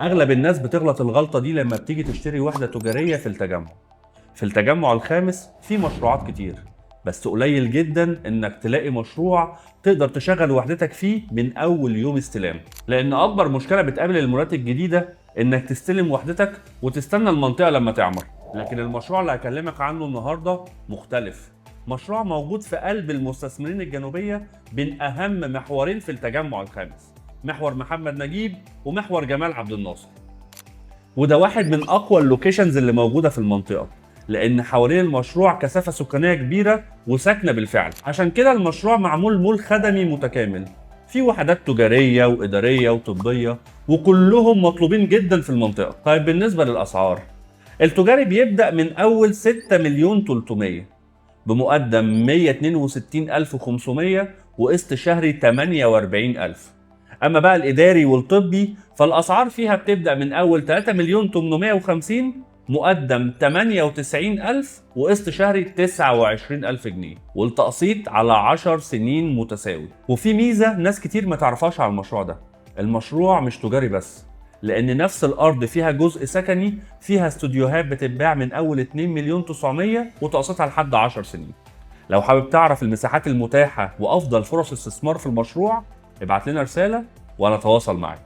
اغلب الناس بتغلط الغلطه دي لما بتيجي تشتري وحده تجاريه في التجمع. في التجمع الخامس في مشروعات كتير، بس قليل جدا انك تلاقي مشروع تقدر تشغل وحدتك فيه من اول يوم استلام، لان اكبر مشكله بتقابل المولات الجديده انك تستلم وحدتك وتستنى المنطقه لما تعمر. لكن المشروع اللي هكلمك عنه النهارده مختلف. مشروع موجود في قلب المستثمرين الجنوبيه بين اهم محورين في التجمع الخامس، محور محمد نجيب ومحور جمال عبد الناصر. وده واحد من اقوى اللوكيشنز اللي موجوده في المنطقه، لان حوالين المشروع كثافه سكانيه كبيره وساكنه بالفعل. عشان كده المشروع معمول مول خدمي متكامل، في وحدات تجاريه واداريه وطبيه، وكلهم مطلوبين جدا في المنطقه. طيب بالنسبه للاسعار، التجاري بيبدا من اول 6 مليون 300 بمقدم 162500 وقسط شهري 48000. اما بقى الاداري والطبي فالاسعار فيها بتبدا من اول 3 مليون 850 مقدم 98000 وقسط شهري 29000 جنيه، والتقسيط على 10 سنين متساوي. وفي ميزه ناس كتير ما تعرفهاش على المشروع ده، المشروع مش تجاري بس، لان نفس الارض فيها جزء سكني، فيها استوديوهات بتتباع من اول 2 مليون 900 وتقسيطها لحد 10 سنين. لو حابب تعرف المساحات المتاحة وأفضل فرص استثمار في المشروع ابعت لنا رسالة وأنا أتواصل معك.